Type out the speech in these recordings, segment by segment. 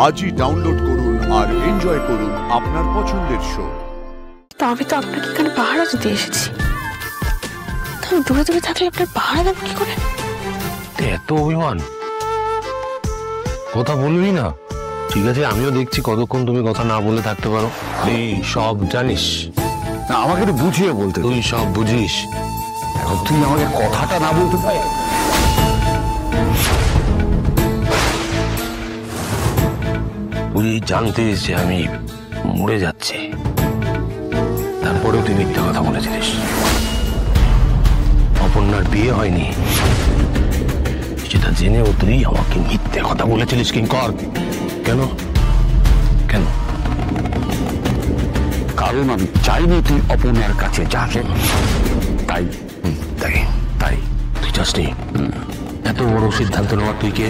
আজই ডাউনলোড করুন আর এনজয় করুন আপনার পছন্দের শো। আমি তো আপনাকে এখানে পাহারা দিতে এসেছি, তুমি দূরে দূরে থাকলে আপনার পাহারা দেবো কি করে? এত অভিমান, কথা বলবি না? ঠিক আছে, আমিও দেখছি কতক্ষণ তুমি কথা না বলে থাকতে পারো। তুই সব জানিস না, আমাকে একটু বুঝিয়ে বলতে। তুই সব বুঝিস, এখন তুই আমাকে কথাটা না বলতে পারে? তুই জানতিস যে আমি মরে যাচ্ছি, তারপরেও তুই মিথ্যা কথা বলেছিলিস। অপর্ণার বিয়ে হয়নি সেটা জেনেও তুই আমাকে মিথ্যে কথা বলেছিলিস। কিঙ্কর, কেন কেন? কারণ আমি চাইনি তুই অপর্ণার কাছে যাস, তাই তাই তাই তুই চাসনি? এত বড় সিদ্ধান্ত নেওয়ার তুই কে?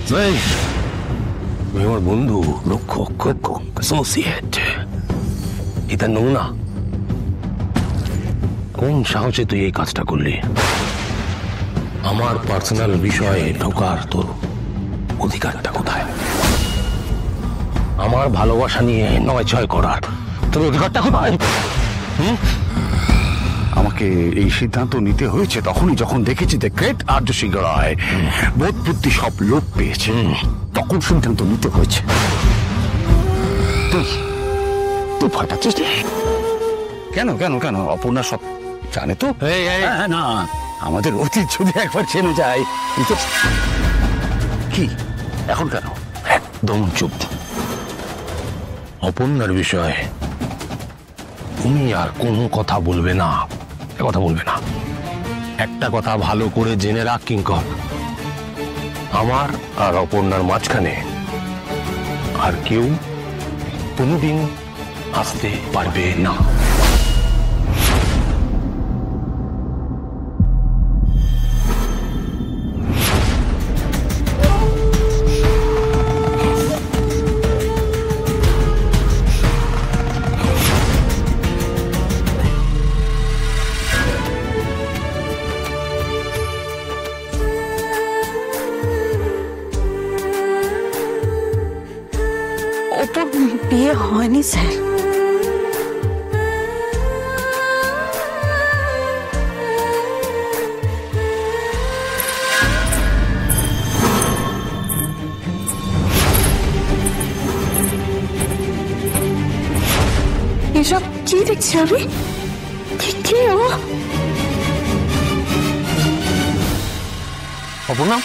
তুই আমার বন্ধু, রক্ষক, অ্যাসোসিয়েট, এটা নমুনা। কোন সাহসে তুই এই কাজটা করলি? আমার পার্সোনাল বিষয়ে ঢোকার তোর অধিকারটা কোথায়? আমার ভালোবাসা নিয়ে নয় ছয় করার তোর অধিকারটা কোথায়? আমাকে এই সিদ্ধান্ত নিতে হয়েছে তখনই যখন দেখেছি দ্য গ্রেট আর্য সিংহ রায় বোধ বুদ্ধি সব লোপ পেয়েছে, তখন সিদ্ধান্ত নিতে হয়েছে। তুই ফাটাচ্ছিস কেন? কেন কেন অপর্ণা সব জানে তো? না, আমাদের অতীত যদি একবার চেনে যায়। কি এখন কেন? একদম চুপ। অপর্ণার বিষয়ে তুমি আর কোনো কথা বলবে না, কথা বলবে না। একটা কথা ভালো করে জেনে রাখ কিঙ্কর, আমার আর অপর্ণার মাঝখানে আর কেউ কোনোদিন আসতে পারবে না। ওপর বিয়ে হয়নি স্যার। এসব কি দেখছি আমি? কে ও? অপর্ণা,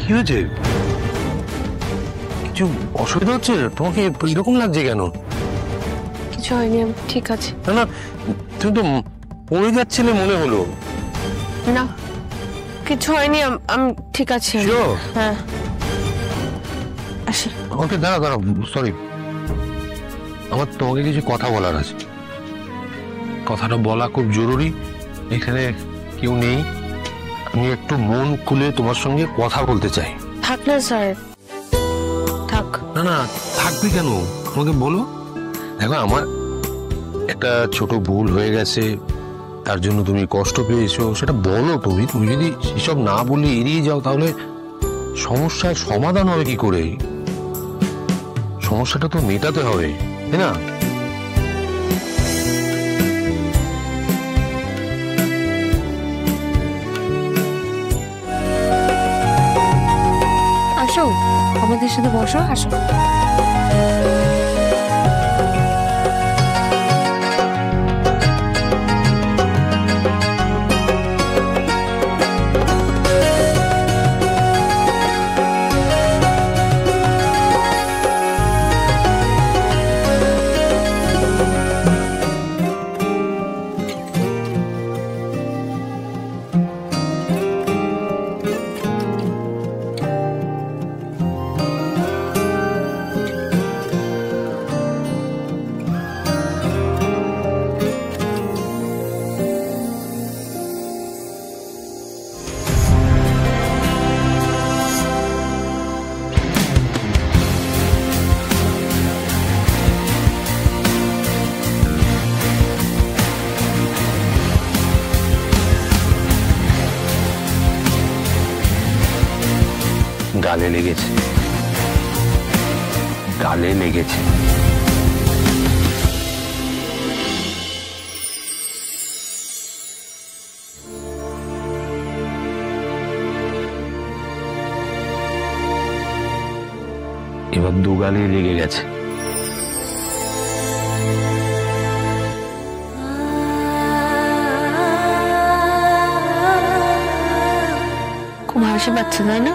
কি হয়েছে? কিছু অসুবিধা হচ্ছে? তোমাকে এরকম লাগছে কেন? কিছু হয়নি, আমি ঠিক আছে। না না, তুমি তো পড়ে যাচ্ছিলে মনে হলো। না, কিছু হয়নি, আমি ঠিক আছে। হ্যাঁ, আসি। ওকে, দাঁড়াও, সরি, আমার তোমাকে কিছু কথা বলার আছে। কথাটা বলা খুব জরুরি। এখানে কেউ নেই, আমি একটু মন খুলে তোমার সঙ্গে কথা বলতে চাই। থাক না স্যার, থাক। না না, থাকবে কেন? তোমাকে বলো। দেখো, আমার একটা ছোট ভুল হয়ে গেছে, তার জন্য তুমি কষ্ট পেয়েছো, সেটা বলো। তুমি যদি সেসব না বলে এড়িয়ে যাও তাহলে সমস্যার সমাধান হবে কি করে? সমস্যাটা তো মেটাতে হবে, তাই না? আসো, আমাদের সাথে বসো, আসো। গালে লেগেছে, গালে লেগেছে। এবার দু গালে লেগে গেছে। খুব হাসি পাচ্ছে তাই না?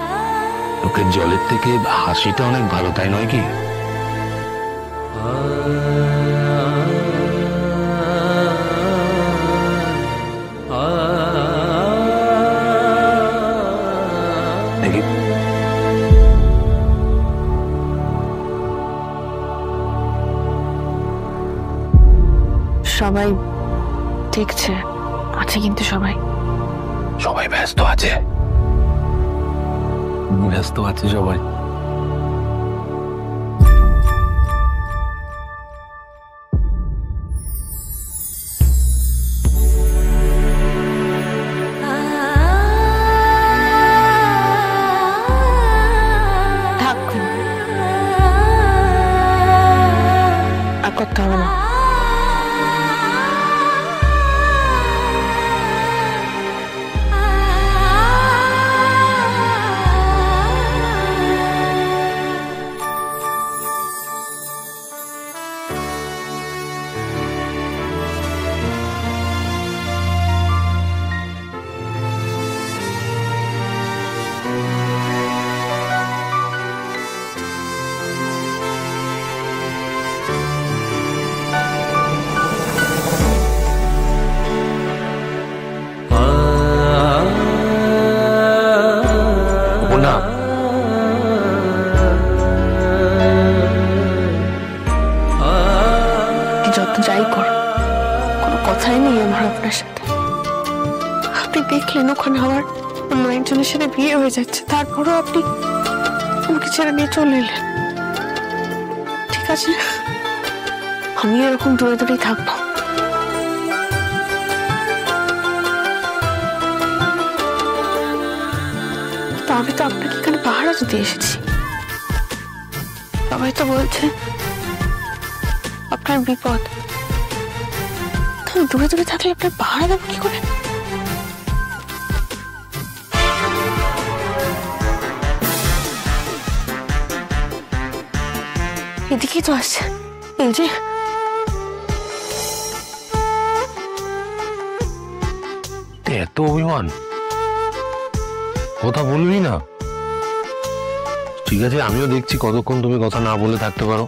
লোকের জলের থেকে হাসিটা অনেক ভালো, তাই নয় কি? দেখি সবাই দেখছে, আছে কিন্তু সবাই। সবাই ব্যস্ত আছে, ব্যস্ত আছে সবাই। থাক, আর করতে হবে না। না, যত যাই কর, কোনো কথাই নেই আমার আপনার সাথে। আপনি দেখলেন ওখানে আমার অন্য একজনের সাথে বিয়ে হয়ে যাচ্ছে, তারপরও আপনি আমাকে ছেড়ে নিয়ে চলে এলেন। ঠিক আছে, আমি এরকম দূরে দূরেই থাকবো। তো আমি তো আপনাকে এখানে পাহারা দিতে এসেছি। সবাই তো বলছে আপনার বিপদ, তো আমি দূরে দূরে থাকলে আপনার পাহারা দেবো কি করে? এদিকেই তো আসছে, এই যে। এত অভিমান, কথা বলবি না? ঠিক আছে, আমিও দেখছি কতক্ষণ তুমি কথা না বলে থাকতে পারো।